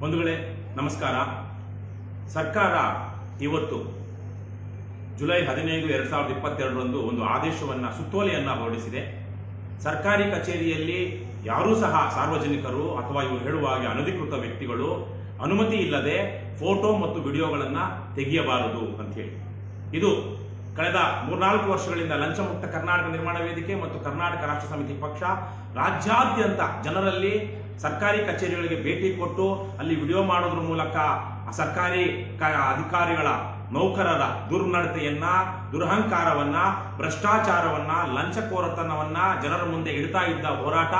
ಬಂಧುಗಳೇ ನಮಸ್ಕಾರ. ಸರ್ಕಾರ ಇವತ್ತು ಜುಲೈ 15, 2022 ಒಂದು ಆದೇಶವನ್ನು ಸುತ್ತೋಲೆಯನ್ನು ಹೊರಡಿಸಿದೆ. ಸರ್ಕಾರಿ ಕಚೇರಿಯಲ್ಲಿ ಯಾರೂ ಸಹ ಸಾರ್ವಜನಿಕರು ಅಥವಾ ಇವರು ಹೇಳುವ ಹಾಗೆ ಅನಧಿಕೃತ ವ್ಯಕ್ತಿಗಳು ಅನುಮತಿ ಇಲ್ಲದೆ ಫೋಟೋ ಮತ್ತು ವಿಡಿಯೋಗಳನ್ನು ತೆಗೆಯಬಾರದು ಅಂತ ಹೇಳಿ. ಇದು ಕಳೆದ 3-4 ವರ್ಷಗಳಿಂದ ಲಂಚಮುಕ್ತ ಕರ್ನಾಟಕ ನಿರ್ಮಾಣ ವೇದಿಕೆ ಮತ್ತು ಕರ್ನಾಟಕ ರಾಷ್ಟ್ರ ಸಮಿತಿ ಪಕ್ಷ ರಾಜ್ಯಾದ್ಯಂತ ಜನರಲ್ಲಿ ಸರ್ಕಾರಿ ಕಚೇರಿಗಳಿಗೆ ಭೇಟಿ ಕೊಟ್ಟು ಅಲ್ಲಿ ವಿಡಿಯೋ ಮಾಡೋದ್ರ ಮೂಲಕ ಸರ್ಕಾರಿ ಅಧಿಕಾರಿಗಳ ನೌಕರರ ದುರ್ನಡತೆಯನ್ನ, ದುರಹಂಕಾರವನ್ನ, ಭ್ರಷ್ಟಾಚಾರವನ್ನ, ಲಂಚಕೋರತನವನ್ನ ಜನರ ಮುಂದೆ ಇಡ್ತಾ ಇದ್ದ ಹೋರಾಟ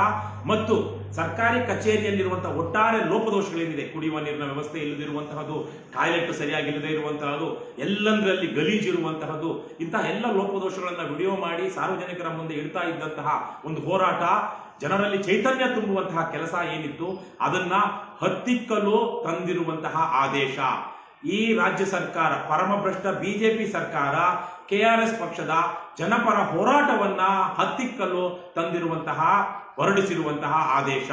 ಮತ್ತು ಸರ್ಕಾರಿ ಕಚೇರಿಯಲ್ಲಿರುವಂತಹ ಒಟ್ಟಾರೆ ಲೋಪದೋಷಗಳೇನಿದೆ, ಕುಡಿಯುವ ನೀರಿನ ವ್ಯವಸ್ಥೆ ಇಲ್ಲದಿರುವಂತಹದ್ದು, ಟಾಯ್ಲೆಟ್ ಸರಿಯಾಗಿಲ್ಲದೆ ಇರುವಂತಹದ್ದು, ಎಲ್ಲಂದ್ರಲ್ಲಿ ಗಲೀಜಿರುವಂತಹದ್ದು, ಇಂತಹ ಎಲ್ಲ ಲೋಪದೋಷಗಳನ್ನ ವಿಡಿಯೋ ಮಾಡಿ ಸಾರ್ವಜನಿಕರ ಮುಂದೆ ಇಡ್ತಾ ಇದ್ದಂತಹ ಒಂದು ಹೋರಾಟ, ಜನರಲ್ಲಿ ಚೈತನ್ಯ ತುಂಬುವಂತಹ ಕೆಲಸ ಏನಿತ್ತು ಅದನ್ನ ಹತ್ತಿಕ್ಕಲು ತಂದಿರುವಂತಹ ಆದೇಶ. ಈ ರಾಜ್ಯ ಸರ್ಕಾರ, ಪರಮಭ್ರಷ್ಟ ಬಿಜೆಪಿ ಸರ್ಕಾರ, ಕೆಆರ್ಎಸ್ ಪಕ್ಷದ ಜನಪರ ಹೋರಾಟವನ್ನ ಹತ್ತಿಕ್ಕಲು ಹೊರಡಿಸಿರುವಂತಹ ಆದೇಶ.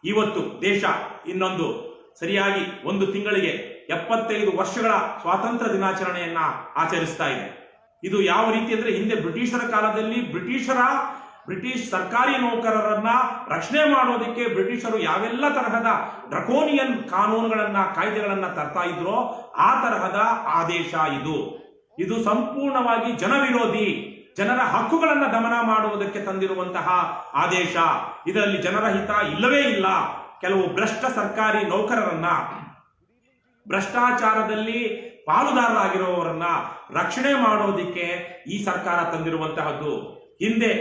ಇವತ್ತು ದೇಶ ಇನ್ನೊಂದು ಸರಿಯಾಗಿ 1 ತಿಂಗಳಿಗೆ 75 ವರ್ಷಗಳ ಸ್ವಾತಂತ್ರ್ಯ ದಿನಾಚರಣೆಯನ್ನ ಆಚರಿಸ್ತಾ ಇದೆ. ಇದು ಯಾವ ರೀತಿ ಅಂದ್ರೆ, ಹಿಂದೆ ಬ್ರಿಟಿಷರ ಕಾಲದಲ್ಲಿ ಬ್ರಿಟಿಷ್ ಸರ್ಕಾರಿ ನೌಕರರನ್ನ ರಕ್ಷಣೆ ಮಾಡೋದಕ್ಕೆ ಬ್ರಿಟಿಷರು ಯಾವೆಲ್ಲ ತರಹದ ಡ್ರಕೋನಿಯನ್ ಕಾಯ್ದೆಗಳನ್ನ ತರ್ತಾ ಇದ್ರೋ ಆ ತರಹದ ಆದೇಶ ಇದು ಸಂಪೂರ್ಣವಾಗಿ ಜನವಿರೋಧಿ, ಜನರ ಹಕ್ಕುಗಳನ್ನ ದಮನ ಮಾಡುವುದಕ್ಕೆ ತಂದಿರುವಂತಹ ಆದೇಶ. ಇದರಲ್ಲಿ ಜನರ ಹಿತ ಇಲ್ಲವೇ ಇಲ್ಲ. ಕೆಲವು ಭ್ರಷ್ಟ ಸರ್ಕಾರಿ ನೌಕರರನ್ನ, ಭ್ರಷ್ಟಾಚಾರದಲ್ಲಿ ಪಾಲುದಾರರಾಗಿರುವವರನ್ನ ರಕ್ಷಣೆ ಮಾಡೋದಿಕ್ಕೆ ಈ ಸರ್ಕಾರ ತಂದಿರುವಂತಹದ್ದು. ಹಿಂದೆ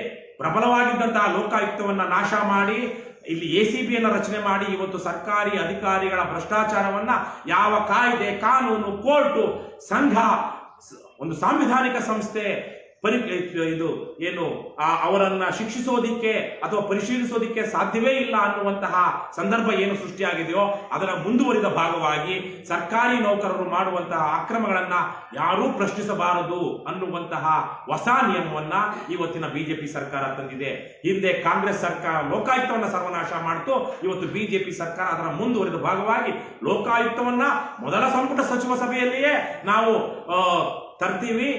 ಪ್ರಬಲವಾಗಿದ್ದಂತಹ ಲೋಕಾಯುಕ್ತವನ್ನ ನಾಶ ಮಾಡಿ ಇಲ್ಲಿ ಎಸಿಬಿಯನ್ನು ರಚನೆ ಮಾಡಿ ಇವತ್ತು ಸರ್ಕಾರಿ ಅಧಿಕಾರಿಗಳ ಭ್ರಷ್ಟಾಚಾರವನ್ನ ಯಾವ ಕಾಯ್ದೆ, ಕಾನೂನು, ಕೋರ್ಟು, ಸಂಘ, ಒಂದು ಸಾಂವಿಧಾನಿಕ ಸಂಸ್ಥೆ ಅವರನ್ನ ಶಿಕ್ಷಿಸೋದಿಕ್ಕೆ ಅಥವಾ ಪರಿಶೀಲಿಸೋದಿಕ್ಕೆ ಸಾಧ್ಯವೇ ಇಲ್ಲ ಅನ್ನುವಂತಹ ಸಂದರ್ಭ ಏನು ಸೃಷ್ಟಿಯಾಗಿದೆಯೋ ಅದರ ಮುಂದುವರಿದ ಭಾಗವಾಗಿ ಸರ್ಕಾರಿ ನೌಕರರು ಮಾಡುವಂತಹ ಅಕ್ರಮಗಳನ್ನ ಯಾರೂ ಪ್ರಶ್ನಿಸಬಾರದು ಅನ್ನುವಂತಹ ಹೊಸ ನಿಯಮವನ್ನ ಇವತ್ತಿನ ಬಿಜೆಪಿ ಸರ್ಕಾರ ತಂದಿದೆ. ಹಿಂದೆ ಕಾಂಗ್ರೆಸ್ ಸರ್ಕಾರ ಲೋಕಾಯುಕ್ತವನ್ನ ಸರ್ವನಾಶ ಮಾಡಿತು. ಇವತ್ತು ಬಿಜೆಪಿ ಸರ್ಕಾರ ಅದರ ಮುಂದುವರಿದ ಭಾಗವಾಗಿ ಲೋಕಾಯುಕ್ತವನ್ನ ಮೊದಲ ಸಂಪುಟ ಸಚಿವ ಸಭೆಯಲ್ಲಿಯೇ ನಾವು ತರ್ತೀವಿ,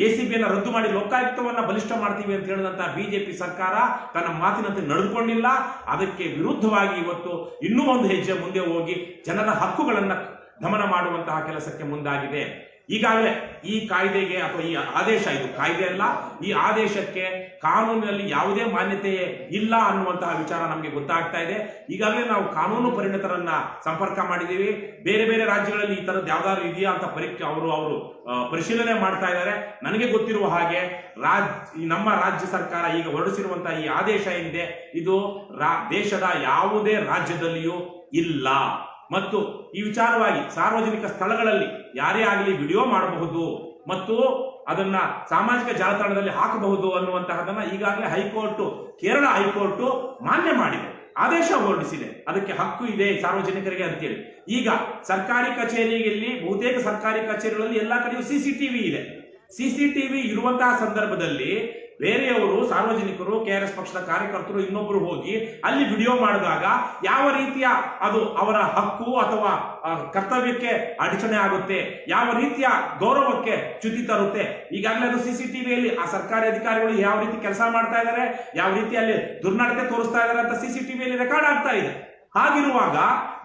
ಎಸಿಬಿಯನ್ನು ರದ್ದು ಮಾಡಿ ಲೋಕಾಯುಕ್ತವನ್ನ ಬಲಿಷ್ಠ ಮಾಡ್ತೀವಿ ಅಂತ ಹೇಳಿದಂತಹ ಬಿಜೆಪಿ ಸರ್ಕಾರ ತನ್ನ ಮಾತಿನಂತೆ ನಡೆದುಕೊಂಡಿಲ್ಲ. ಅದಕ್ಕೆ ವಿರುದ್ಧವಾಗಿ ಇವತ್ತು ಇನ್ನೂ ಒಂದು ಹೆಜ್ಜೆ ಮುಂದೆ ಹೋಗಿ ಜನರ ಹಕ್ಕುಗಳನ್ನ ದಮನ ಮಾಡುವಂತಹ ಕೆಲಸಕ್ಕೆ ಮುಂದಾಗಿದೆ. ಈಗಾಗಲೇ ಈ ಕಾಯ್ದೆಗೆ ಅಥವಾ ಈ ಆದೇಶ, ಇದು ಕಾಯ್ದೆ ಅಲ್ಲ, ಈ ಆದೇಶಕ್ಕೆ ಕಾನೂನಿನಲ್ಲಿ ಯಾವುದೇ ಮಾನ್ಯತೆ ಇಲ್ಲ ಅನ್ನುವಂತಹ ವಿಚಾರ ನಮಗೆ ಗೊತ್ತಾಗ್ತಾ ಇದೆ. ಈಗಾಗಲೇ ನಾವು ಕಾನೂನು ಪರಿಣಿತರನ್ನ ಸಂಪರ್ಕ ಮಾಡಿದ್ದೀವಿ. ಬೇರೆ ಬೇರೆ ರಾಜ್ಯಗಳಲ್ಲಿ ಈ ತರದ್ದು ಯಾವ್ದಾದ್ರು ಇದೆಯಾ ಅಂತ ಅವರು ಪರಿಶೀಲನೆ ಮಾಡ್ತಾ ಇದ್ದಾರೆ. ನನಗೆ ಗೊತ್ತಿರುವ ಹಾಗೆ ನಮ್ಮ ರಾಜ್ಯ ಸರ್ಕಾರ ಈಗ ಹೊರಡಿಸಿರುವಂತಹ ಈ ಆದೇಶ ಏನಿದೆ ಇದು ದೇಶದ ಯಾವುದೇ ರಾಜ್ಯದಲ್ಲಿಯೂ ಇಲ್ಲ. ಮತ್ತು ಈ ವಿಚಾರವಾಗಿ ಸಾರ್ವಜನಿಕ ಸ್ಥಳಗಳಲ್ಲಿ ಯಾರೇ ಆಗಲಿ ವಿಡಿಯೋ ಮಾಡಬಹುದು ಮತ್ತು ಅದನ್ನ ಸಾಮಾಜಿಕ ಜಾಲತಾಣದಲ್ಲಿ ಹಾಕಬಹುದು ಅನ್ನುವಂತಹದನ್ನ ಈಗಾಗಲೇ ಕೇರಳ ಹೈಕೋರ್ಟ್ ಮಾನ್ಯ ಮಾಡಿದೆ, ಆದೇಶ ಹೊರಡಿಸಿದೆ. ಅದಕ್ಕೆ ಹಕ್ಕು ಇದೆ ಸಾರ್ವಜನಿಕರಿಗೆ ಅಂತೇಳಿ. ಈಗ ಸರ್ಕಾರಿ ಕಚೇರಿಯಲ್ಲಿ, ಬಹುತೇಕ ಸರ್ಕಾರಿ ಕಚೇರಿಗಳಲ್ಲಿ ಎಲ್ಲಾ ಕಡೆಯೂ ಸಿಸಿಟಿವಿ ಇದೆ. ಸಿಸಿಟಿವಿ ಇರುವಂತಹ ಸಂದರ್ಭದಲ್ಲಿ ಬೇರೆಯವರು, ಸಾರ್ವಜನಿಕರು, ಕೆಆರ್ಎಸ್ ಪಕ್ಷದ ಕಾರ್ಯಕರ್ತರು ಇನ್ನೊಬ್ಬರು ಹೋಗಿ ಅಲ್ಲಿ ವಿಡಿಯೋ ಮಾಡಿದಾಗ ಯಾವ ರೀತಿಯ ಅದು ಅವರ ಹಕ್ಕು ಅಥವಾ ಕರ್ತವ್ಯಕ್ಕೆ ಅಡಚಣೆ ಆಗುತ್ತೆ, ಯಾವ ರೀತಿಯ ಗೌರವಕ್ಕೆ ಚ್ಯುತಿ ತರುತ್ತೆ. ಈಗಾಗಲೇ ಅದು ಸಿಸಿಟಿವಿಯಲ್ಲಿ ಆ ಸರ್ಕಾರಿ ಅಧಿಕಾರಿಗಳು ಯಾವ ರೀತಿ ಕೆಲಸ ಮಾಡ್ತಾ ಇದ್ದಾರೆ, ಯಾವ ರೀತಿಯಲ್ಲಿ ದುರ್ನಡತೆ ತೋರಿಸ್ತಾ ಇದ್ದಾರೆ ಅಂತ ಸಿಸಿಟಿವಿಯಲ್ಲಿ ರೆಕಾರ್ಡ್ ಆಗ್ತಾ ಇದೆ. ಹಾಗಿರುವಾಗ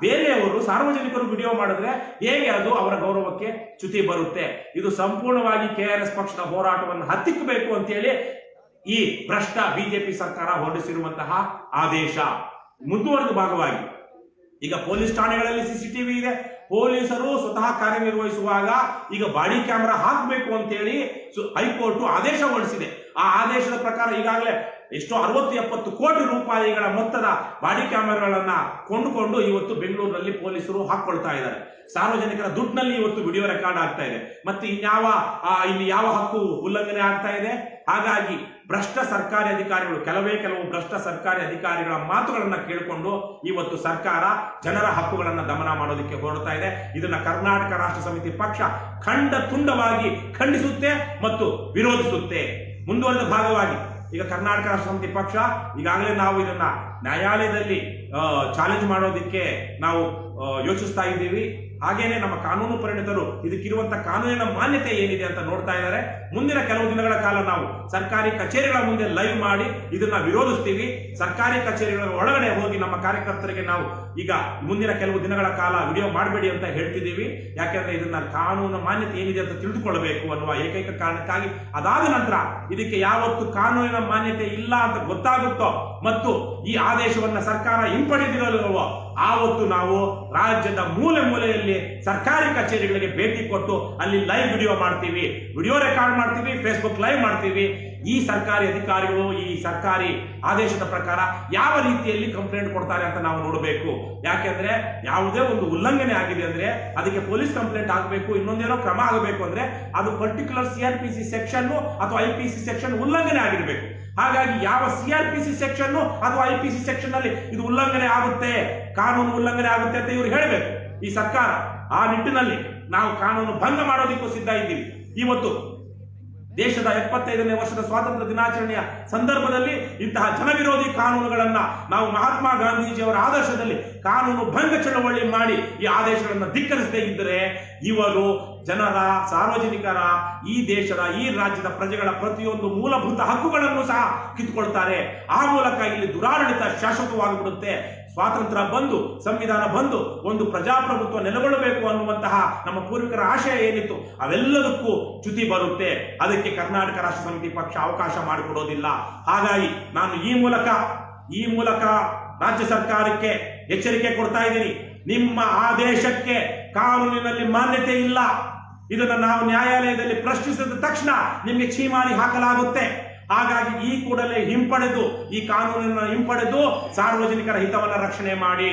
ಬೇರೆಯವರು, ಸಾರ್ವಜನಿಕರು ವಿಡಿಯೋ ಮಾಡಿದ್ರೆ ಹೇಗೆ ಅದು ಅವರ ಗೌರವಕ್ಕೆ ಚ್ಯುತಿ ಬರುತ್ತೆ? ಇದು ಸಂಪೂರ್ಣವಾಗಿ ಕೆಆರ್ಎಸ್ ಪಕ್ಷದ ಹೋರಾಟವನ್ನು ಹತ್ತಿಕ್ಕಬೇಕು ಅಂತೇಳಿ ಈ ಭ್ರಷ್ಟ ಬಿಜೆಪಿ ಸರ್ಕಾರ ಹೊರಡಿಸಿರುವಂತಹ ಆದೇಶ. ಮುಂದುವರೆದ ಭಾಗವಾಗಿ ಈಗ ಪೊಲೀಸ್ ಠಾಣೆಗಳಲ್ಲಿ ಸಿಸಿಟಿವಿ ಇದೆ. ಪೊಲೀಸರು ಸ್ವತಃ ಕಾರ್ಯನಿರ್ವಹಿಸುವಾಗ ಈಗ ಬಾಡಿ ಕ್ಯಾಮೆರಾ ಹಾಕಬೇಕು ಅಂತೇಳಿ ಹೈಕೋರ್ಟ್ ಆದೇಶ ಹೊರಡಿಸಿದೆ. ಆ ಆದೇಶದ ಪ್ರಕಾರ ಈಗಾಗಲೇ 60-70 ಕೋಟಿ ರೂಪಾಯಿಗಳ ಮೊತ್ತದ ಬಾಡಿ ಕ್ಯಾಮೆರಾಗಳನ್ನ ಕೊಂಡುಕೊಂಡು ಇವತ್ತು ಬೆಂಗಳೂರಿನಲ್ಲಿ ಪೊಲೀಸರು ಹಾಕೊಳ್ತಾ ಇದ್ದಾರೆ. ಸಾರ್ವಜನಿಕರ ದುಡ್ಡಿನಲ್ಲಿ ಇವತ್ತು ವಿಡಿಯೋ ರೆಕಾರ್ಡ್ ಆಗ್ತಾ ಇದೆ. ಮತ್ತೆ ಇಲ್ಲಿ ಯಾವ ಹಕ್ಕು ಉಲ್ಲಂಘನೆ ಆಗ್ತಾ ಇದೆ? ಹಾಗಾಗಿ ಭ್ರಷ್ಟ ಸರ್ಕಾರಿ ಅಧಿಕಾರಿಗಳು, ಕೆಲವು ಭ್ರಷ್ಟ ಸರ್ಕಾರಿ ಅಧಿಕಾರಿಗಳ ಮಾತುಗಳನ್ನ ಕೇಳಿಕೊಂಡು ಇವತ್ತು ಸರ್ಕಾರ ಜನರ ಹಕ್ಕುಗಳನ್ನ ದಮನ ಮಾಡೋದಕ್ಕೆ ಹೊರಡ್ತಾ ಇದೆ. ಇದನ್ನ ಕರ್ನಾಟಕ ರಾಷ್ಟ್ರ ಸಮಿತಿ ಪಕ್ಷ ತುಂಡವಾಗಿ ಖಂಡಿಸುತ್ತೆ ಮತ್ತು ವಿರೋಧಿಸುತ್ತೆ. ಮುಂದುವರೆದ ಭಾಗವಾಗಿ ಈಗ ಕರ್ನಾಟಕ ರಾಷ್ಟ್ರ ಸಮಿತಿ ಪಕ್ಷ ಈಗಾಗಲೇ ನಾವು ಇದನ್ನ ನ್ಯಾಯಾಲಯದಲ್ಲಿ ಚಾಲೆಂಜ್ ಮಾಡೋದಕ್ಕೆ ನಾವು ಯೋಚಿಸ್ತಾ ಇದ್ದೀವಿ. ಹಾಗೇನೆ ನಮ್ಮ ಕಾನೂನು ಪರಿಣಿತರು ಇದಕ್ಕಿರುವಂತಹ ಕಾನೂನಿನ ಮಾನ್ಯತೆ ಏನಿದೆ ಅಂತ ನೋಡ್ತಾ ಇದ್ದಾರೆ. ಮುಂದಿನ ಕೆಲವು ದಿನಗಳ ಕಾಲ ನಾವು ಸರ್ಕಾರಿ ಕಚೇರಿಗಳ ಮುಂದೆ ಲೈವ್ ಮಾಡಿ ಇದನ್ನ ವಿರೋಧಿಸ್ತೀವಿ. ಸರ್ಕಾರಿ ಕಚೇರಿಗಳ ಒಳಗಡೆ ಹೋಗಿ ನಮ್ಮ ಕಾರ್ಯಕರ್ತರಿಗೆ ನಾವು ಈಗ ಮುಂದಿನ ಕೆಲವು ದಿನಗಳ ಕಾಲ ವಿಡಿಯೋ ಮಾಡಬೇಡಿ ಅಂತ ಹೇಳ್ತಿದ್ದೀವಿ. ಯಾಕೆಂದ್ರೆ ಇದನ್ನ ಕಾನೂನು ಮಾನ್ಯತೆ ಏನಿದೆ ಅಂತ ತಿಳಿದುಕೊಳ್ಳಬೇಕು ಅನ್ನುವ ಏಕೈಕ ಕಾರಣಕ್ಕಾಗಿ. ಅದಾದ ನಂತರ ಇದಕ್ಕೆ ಯಾವತ್ತು ಕಾನೂನಿನ ಮಾನ್ಯತೆ ಇಲ್ಲ ಅಂತ ಗೊತ್ತಾಗುತ್ತೋ ಮತ್ತು ಈ ಆದೇಶವನ್ನ ಸರ್ಕಾರ ಹಿಂಪಡೆದಿರಲಿಲ್ವೋ ಆವತ್ತು ನಾವು ರಾಜ್ಯದ ಮೂಲೆ ಮೂಲೆಯಲ್ಲಿ ಸರ್ಕಾರಿ ಕಚೇರಿಗಳಿಗೆ ಭೇಟಿ ಕೊಟ್ಟು ಅಲ್ಲಿ ಲೈವ್ ವಿಡಿಯೋ ಮಾಡ್ತೀವಿ, ವಿಡಿಯೋ ರೆಕಾರ್ಡ್ ಮಾಡ್ತೀವಿ, ಫೇಸ್ಬುಕ್ ಲೈವ್ ಮಾಡ್ತೀವಿ. ಈ ಸರ್ಕಾರಿ ಅಧಿಕಾರಿಗಳು ಈ ಸರ್ಕಾರಿ ಆದೇಶದ ಪ್ರಕಾರ ಯಾವ ರೀತಿಯಲ್ಲಿ ಕಂಪ್ಲೇಂಟ್ ಕೊಡ್ತಾರೆ ಅಂತ ನಾವು ನೋಡಬೇಕು. ಯಾಕೆಂದ್ರೆ ಯಾವುದೇ ಒಂದು ಉಲ್ಲಂಘನೆ ಆಗಿದೆ ಅಂದ್ರೆ ಅದಕ್ಕೆ ಪೊಲೀಸ್ ಕಂಪ್ಲೇಂಟ್ ಆಗಬೇಕು, ಇನ್ನೊಂದೇನೋ ಕ್ರಮ ಆಗಬೇಕು ಅಂದ್ರೆ ಅದು ಪರ್ಟಿಕ್ಯುಲರ್ CRPC ಸೆಕ್ಷನ್ ಅಥವಾ IPC ಸೆಕ್ಷನ್ ಉಲ್ಲಂಘನೆ ಆಗಿರಬೇಕು. ಹಾಗಾಗಿ ಯಾವ CRPC ಸೆಕ್ಷನ್ ಅಥವಾ IPC ಸೆಕ್ಷನ್ ಅಲ್ಲಿ ಇದು ಉಲ್ಲಂಘನೆ ಆಗುತ್ತೆ, ಕಾನೂನು ಉಲ್ಲಂಘನೆ ಆಗುತ್ತೆ ಅಂತ ಇವ್ರು ಹೇಳಬೇಕು ಈ ಸರ್ಕಾರ. ಆ ನಿಟ್ಟಿನಲ್ಲಿ ನಾವು ಕಾನೂನು ಭಂಗ ಮಾಡೋದಕ್ಕೂ ಸಿದ್ಧ ಇದ್ದೀವಿ. ಇವತ್ತು ದೇಶದ 75ನೇ ವರ್ಷದ ಸ್ವಾತಂತ್ರ್ಯ ದಿನಾಚರಣೆಯ ಸಂದರ್ಭದಲ್ಲಿ ಇಂತಹ ಜನವಿರೋಧಿ ಕಾನೂನುಗಳನ್ನ ನಾವು ಮಹಾತ್ಮ ಗಾಂಧೀಜಿಯವರ ಆದರ್ಶದಲ್ಲಿ ಕಾನೂನು ಭಂಗ ಚಳವಳಿ ಮಾಡಿ ಈ ಆದೇಶಗಳನ್ನು ಧಿಕ್ಕರಿಸದೇ ಇದ್ದರೆ ಇವರು ಜನರ, ಸಾರ್ವಜನಿಕರ, ಈ ದೇಶದ, ಈ ರಾಜ್ಯದ ಪ್ರಜೆಗಳ ಪ್ರತಿಯೊಂದು ಮೂಲಭೂತ ಹಕ್ಕುಗಳನ್ನು ಸಹ ಕಿತ್ತುಕೊಳ್ತಾರೆ. ಆ ಮೂಲಕ ಇಲ್ಲಿ ದುರಾಡಳಿತ ಶಾಶ್ವತವಾಗಿಬಿಡುತ್ತೆ. ಸ್ವಾತಂತ್ರ್ಯ ಬಂದು, ಸಂವಿಧಾನ ಬಂದು, ಒಂದು ಪ್ರಜಾಪ್ರಭುತ್ವ ನೆಲೆಗೊಳ್ಳಬೇಕು ಅನ್ನುವಂತಹ ನಮ್ಮ ಪೂರ್ವಿಕರ ಆಶಯ ಏನಿತ್ತು ಅವೆಲ್ಲದಕ್ಕೂ ಚ್ಯುತಿ ಬರುತ್ತೆ. ಅದಕ್ಕೆ ಕರ್ನಾಟಕ ರಾಷ್ಟ್ರ ಸಮಿತಿ ಪಕ್ಷ ಅವಕಾಶ ಮಾಡಿಕೊಡೋದಿಲ್ಲ. ಹಾಗಾಗಿ ನಾನು ಈ ಮೂಲಕ ರಾಜ್ಯ ಸರ್ಕಾರಕ್ಕೆ ಎಚ್ಚರಿಕೆ ಕೊಡ್ತಾ ಇದ್ದೀನಿ. ನಿಮ್ಮ ಆದೇಶಕ್ಕೆ ಕಾನೂನಿನಲ್ಲಿ ಮಾನ್ಯತೆ ಇಲ್ಲ. ಇದನ್ನು ನಾವು ನ್ಯಾಯಾಲಯದಲ್ಲಿ ಪ್ರಶ್ನಿಸಿದ ತಕ್ಷಣ ನಿಮಗೆ ಛೀಮಾರಿ ಹಾಕಲಾಗುತ್ತೆ. ಹಾಗಾಗಿ ಈ ಕೂಡಲೇ ಈ ಕಾನೂನನ್ನು ಹಿಂಪಡೆದು ಸಾರ್ವಜನಿಕರ ಹಿತವನ್ನು ರಕ್ಷಣೆ ಮಾಡಿ.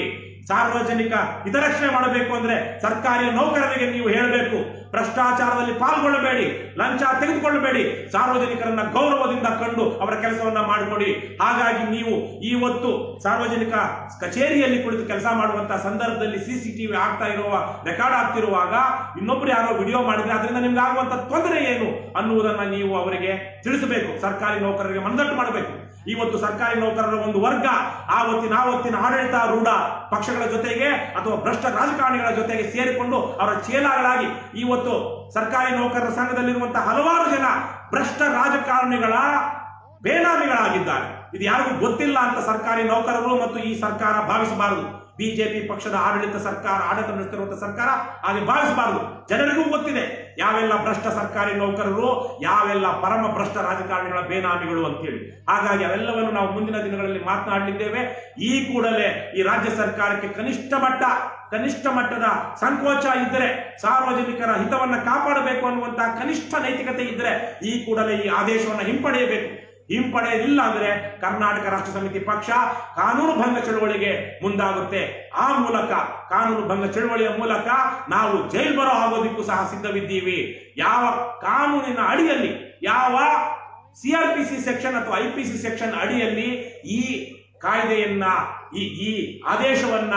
ಸಾರ್ವಜನಿಕ ಹಿತರಕ್ಷಣೆ ಮಾಡಬೇಕು ಅಂದ್ರೆ ಸರ್ಕಾರಿ ನೌಕರರಿಗೆ ನೀವು ಹೇಳಬೇಕು, ಭ್ರಷ್ಟಾಚಾರದಲ್ಲಿ ಪಾಲ್ಗೊಳ್ಳಬೇಡಿ, ಲಂಚ ತೆಗೆದುಕೊಳ್ಳಬೇಡಿ, ಸಾರ್ವಜನಿಕರನ್ನ ಗೌರವದಿಂದ ಕಂಡು ಅವರ ಕೆಲಸವನ್ನ ಮಾಡಿಕೊಡಿ. ಹಾಗಾಗಿ ನೀವು ಇವತ್ತು ಸಾರ್ವಜನಿಕ ಕಚೇರಿಯಲ್ಲಿ ಕುಳಿತು ಕೆಲಸ ಮಾಡುವಂತಹ ಸಂದರ್ಭದಲ್ಲಿ CCTV ರೆಕಾರ್ಡ್ ಆಗ್ತಿರುವಾಗ ಇನ್ನೊಬ್ರು ಯಾರೋ ವಿಡಿಯೋ ಮಾಡಿದ್ರೆ ಅದರಿಂದ ನಿಮ್ಗೆ ಆಗುವಂತ ತೊಂದರೆ ಏನು ಅನ್ನುವುದನ್ನ ನೀವು ಅವರಿಗೆ ತಿಳಿಸಬೇಕು. ಸರ್ಕಾರಿ ನೌಕರರಿಗೆ ಮನದಟ್ಟು ಮಾಡಬೇಕು. ಇವತ್ತು ಸರ್ಕಾರಿ ನೌಕರರ ಒಂದು ವರ್ಗ ಆವತ್ತಿನ ಆಡಳಿತಾರೂಢ ಪಕ್ಷಗಳ ಜೊತೆಗೆ ಅಥವಾ ಭ್ರಷ್ಟ ರಾಜಕಾರಣಿಗಳ ಜೊತೆಗೆ ಸೇರಿಕೊಂಡು ಅವರ ಚೇಲಾಗಳಾಗಿ ಇವತ್ತು ಸರ್ಕಾರಿ ನೌಕರರ ಸಂಘದಲ್ಲಿರುವಂತಹ ಹಲವಾರು ಜನ ಭ್ರಷ್ಟ ರಾಜಕಾರಣಿಗಳ ಬೇನಾಮಿಗಳಾಗಿದ್ದಾರೆ. ಇದು ಯಾರಿಗೂ ಗೊತ್ತಿಲ್ಲ ಅಂತ ಸರ್ಕಾರಿ ನೌಕರರು ಮತ್ತು ಈ ಸರ್ಕಾರ ಭಾವಿಸಬಾರದು. ಬಿಜೆಪಿ ಪಕ್ಷದ ಆಡಳಿತ ನಡೆಸುತ್ತಿರುವಂತಹ ಸರ್ಕಾರ ಹಾಗೆ ಭಾವಿಸಬಾರದು. ಜನರಿಗೂ ಗೊತ್ತಿದೆ ಯಾವೆಲ್ಲ ಭ್ರಷ್ಟ ಸರ್ಕಾರಿ ನೌಕರರು, ಯಾವೆಲ್ಲ ಪರಮ ಭ್ರಷ್ಟ ರಾಜಕಾರಣಿಗಳ ಬೇನಾಮಿಗಳು ಅಂತೇಳಿ. ಹಾಗಾಗಿ ಅವೆಲ್ಲವನ್ನು ನಾವು ಮುಂದಿನ ದಿನಗಳಲ್ಲಿ ಮಾತನಾಡಲಿದ್ದೇವೆ. ಈ ಕೂಡಲೇ ಈ ರಾಜ್ಯ ಸರ್ಕಾರಕ್ಕೆ ಕನಿಷ್ಠ ಮಟ್ಟದ ಸಂಕೋಚ ಇದ್ದರೆ, ಸಾರ್ವಜನಿಕರ ಹಿತವನ್ನ ಕಾಪಾಡಬೇಕು ಅನ್ನುವಂತಹ ಕನಿಷ್ಠ ನೈತಿಕತೆ ಇದ್ದರೆ ಈ ಕೂಡಲೇ ಈ ಆದೇಶವನ್ನು ಹಿಂಪಡೆಯಬೇಕು. ಹಿಂಪಡೆಯಲಿಲ್ಲ ಅಂದ್ರೆ ಕರ್ನಾಟಕ ರಾಷ್ಟ್ರ ಸಮಿತಿ ಪಕ್ಷ ಕಾನೂನು ಭಂಗ ಚಳವಳಿಗೆ ಮುಂದಾಗುತ್ತೆ. ಆ ಮೂಲಕ ಕಾನೂನು ಭಂಗ ಚಳವಳಿಯ ಮೂಲಕ ನಾವು ಜೈಲ್ ಬರೋ ಆಗೋದಕ್ಕೂ ಸಹ ಸಿದ್ಧವಿದ್ದೀವಿ. ಯಾವ ಕಾನೂನಿನ ಅಡಿಯಲ್ಲಿ, ಯಾವ CRPC ಸೆಕ್ಷನ್ ಅಥವಾ IPC ಸೆಕ್ಷನ್ ಅಡಿಯಲ್ಲಿ ಈ ಕಾಯ್ದೆಯನ್ನ ಈ ಆದೇಶವನ್ನ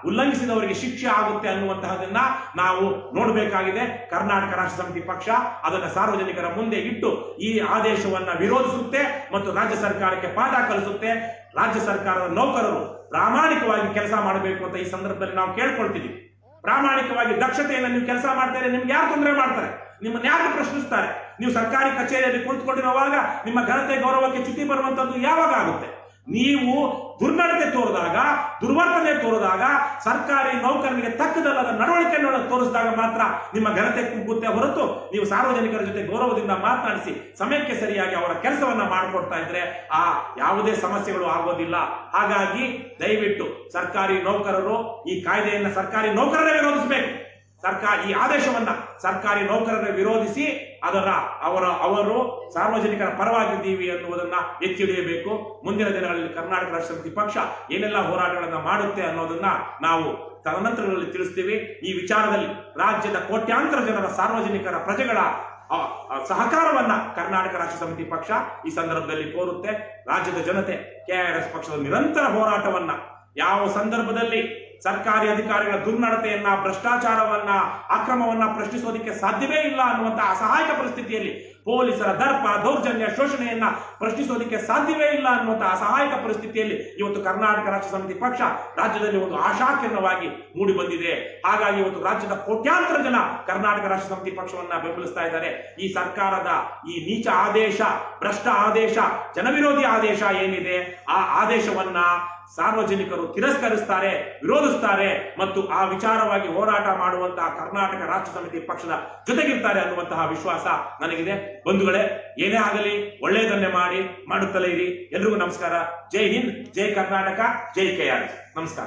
ಉಲ್ಲಂಘಿಸಿದವರಿಗೆ ಶಿಕ್ಷೆ ಆಗುತ್ತೆ ಅನ್ನುವಂತಹದನ್ನ ನಾವು ನೋಡಬೇಕಾಗಿದೆ. ಕರ್ನಾಟಕ ರಾಷ್ಟ್ರ ಸಮಿತಿ ಪಕ್ಷ ಅದನ್ನು ಸಾರ್ವಜನಿಕರ ಮುಂದೆ ಇಟ್ಟು ಈ ಆದೇಶವನ್ನ ವಿರೋಧಿಸುತ್ತೆ ಮತ್ತು ರಾಜ್ಯ ಸರ್ಕಾರಕ್ಕೆ ಪಾಠ ಕಲಿಸುತ್ತೆ. ರಾಜ್ಯ ಸರ್ಕಾರದ ನೌಕರರು ಪ್ರಾಮಾಣಿಕವಾಗಿ ಕೆಲಸ ಮಾಡಬೇಕು ಅಂತ ಈ ಸಂದರ್ಭದಲ್ಲಿ ನಾವು ಕೇಳ್ಕೊಳ್ತೀವಿ. ಪ್ರಾಮಾಣಿಕವಾಗಿ ದಕ್ಷತೆಯನ್ನು ನೀವು ಕೆಲಸ ಮಾಡ್ತಾರೆ, ನಿಮ್ಗೆ ಯಾರು ತೊಂದರೆ ಮಾಡ್ತಾರೆ, ನಿಮ್ಮನ್ನ ಯಾರು ಪ್ರಶ್ನಿಸ್ತಾರೆ? ನೀವು ಸರ್ಕಾರಿ ಕಚೇರಿಯಲ್ಲಿ ಕುಳಿತುಕೊಂಡಿರುವಾಗ ನಿಮ್ಮ ಘನತೆ ಗೌರವಕ್ಕೆ ಚ್ಯುತಿ ಬರುವಂತದ್ದು ಯಾವಾಗ ಆಗುತ್ತೆ? ನೀವು ದುರ್ನಡತೆ ತೋರಿದಾಗ, ದುರ್ವರ್ತನೆ ತೋರಿದಾಗ, ಸರ್ಕಾರಿ ನೌಕರನಿಗೆ ತಕ್ಕದಲ್ಲದ ನಡವಳಿಕೆಯನ್ನು ತೋರಿಸಿದಾಗ ಮಾತ್ರ ನಿಮ್ಮ ಘನತೆ ಕುಗ್ಗುತ್ತೆ ಹೊರತು ನೀವು ಸಾರ್ವಜನಿಕರ ಜೊತೆ ಗೌರವದಿಂದ ಮಾತನಾಡಿಸಿ ಸಮಯಕ್ಕೆ ಸರಿಯಾಗಿ ಅವರ ಕೆಲಸವನ್ನ ಮಾಡಿಕೊಡ್ತಾ ಇದ್ರೆ ಆ ಯಾವುದೇ ಸಮಸ್ಯೆಗಳು ಆಗೋದಿಲ್ಲ. ಹಾಗಾಗಿ ದಯವಿಟ್ಟು ಸರ್ಕಾರಿ ನೌಕರರು ಈ ಕಾಯ್ದೆಯನ್ನ ಸರ್ಕಾರಿ ನೌಕರರೇ ವಿರೋಧಿಸಬೇಕು. ಈ ಆದೇಶವನ್ನ ಸರ್ಕಾರಿ ನೌಕರರೇ ವಿರೋಧಿಸಿ ಅವರು ಸಾರ್ವಜನಿಕರ ಪರವಾಗಿದ್ದೀವಿ ಅನ್ನುವುದನ್ನ ಎತ್ತಿ ಹಿಡಿಯಬೇಕು. ಮುಂದಿನ ದಿನಗಳಲ್ಲಿ ಕರ್ನಾಟಕ ರಾಷ್ಟ್ರ ಸಮಿತಿ ಪಕ್ಷ ಏನೆಲ್ಲ ಹೋರಾಟಗಳನ್ನ ಮಾಡುತ್ತೆ ಅನ್ನೋದನ್ನ ನಾವು ತದನಂತರಗಳಲ್ಲಿ ತಿಳಿಸ್ತೀವಿ. ಈ ವಿಚಾರದಲ್ಲಿ ರಾಜ್ಯದ ಕೋಟ್ಯಾಂತರ ಜನರ ಸಾರ್ವಜನಿಕರ ಪ್ರಜೆಗಳ ಸಹಕಾರವನ್ನ ಕರ್ನಾಟಕ ರಾಷ್ಟ್ರ ಸಮಿತಿ ಪಕ್ಷ ಈ ಸಂದರ್ಭದಲ್ಲಿ ಕೋರುತ್ತೆ. ರಾಜ್ಯದ ಜನತೆ KRS ಪಕ್ಷದ ನಿರಂತರ ಹೋರಾಟವನ್ನ, ಯಾವ ಸಂದರ್ಭದಲ್ಲಿ ಸರ್ಕಾರಿ ಅಧಿಕಾರಿಗಳ ದುರ್ನಡತೆಯನ್ನ, ಭ್ರಷ್ಟಾಚಾರವನ್ನ, ಅಕ್ರಮವನ್ನ ಪ್ರಶ್ನಿಸೋದಕ್ಕೆ ಸಾಧ್ಯವೇ ಇಲ್ಲ ಅನ್ನುವಂತಹ ಅಸಹಾಯಕ ಪರಿಸ್ಥಿತಿಯಲ್ಲಿ ಪೊಲೀಸರ ದರ್ಪ ದೌರ್ಜನ್ಯ ಶೋಷಣೆಯನ್ನ ಪ್ರಶ್ನಿಸೋದಕ್ಕೆ ಸಾಧ್ಯವೇ ಇಲ್ಲ ಅನ್ನುವಂತಹ ಅಸಹಾಯಕ ಪರಿಸ್ಥಿತಿಯಲ್ಲಿ ಇವತ್ತು ಕರ್ನಾಟಕ ರಾಷ್ಟ್ರ ಸಮಿತಿ ಪಕ್ಷ ರಾಜ್ಯದಲ್ಲಿ ಒಂದು ಆಶಾಕಿರಣವಾಗಿ ಮೂಡಿ ಬಂದಿದೆ. ಹಾಗಾಗಿ ಇವತ್ತು ರಾಜ್ಯದ ಕೋಟ್ಯಾಂತರ ಜನ ಕರ್ನಾಟಕ ರಾಷ್ಟ್ರ ಸಮಿತಿ ಪಕ್ಷವನ್ನ ಬೆಂಬಲಿಸ್ತಾ ಇದ್ದಾರೆ. ಈ ಸರ್ಕಾರದ ಈ ನೀಚ ಆದೇಶ, ಭ್ರಷ್ಟ ಆದೇಶ, ಜನವಿರೋಧಿ ಆದೇಶ ಏನಿದೆ ಆ ಆದೇಶವನ್ನ ಸಾರ್ವಜನಿಕರು ತಿರಸ್ಕರಿಸ್ತಾರೆ, ವಿರೋಧಿಸ್ತಾರೆ ಮತ್ತು ಆ ವಿಚಾರವಾಗಿ ಹೋರಾಟ ಮಾಡುವಂತಹ ಕರ್ನಾಟಕ ರಾಷ್ಟ್ರ ಸಮಿತಿ ಪಕ್ಷದ ಜೊತೆಗಿರ್ತಾರೆ ಅನ್ನುವಂತಹ ವಿಶ್ವಾಸ ನನಗಿದೆ. ಬಂಧುಗಳೇ, ಏನೇ ಆಗಲಿ ಒಳ್ಳೆಯದನ್ನೇ ಮಾಡುತ್ತಲೇ ಇರಿ. ಎಲ್ರಿಗೂ ನಮಸ್ಕಾರ. ಜೈ ಹಿಂದ್, ಜೈ ಕರ್ನಾಟಕ, ಜೈ KR. ನಮಸ್ಕಾರ.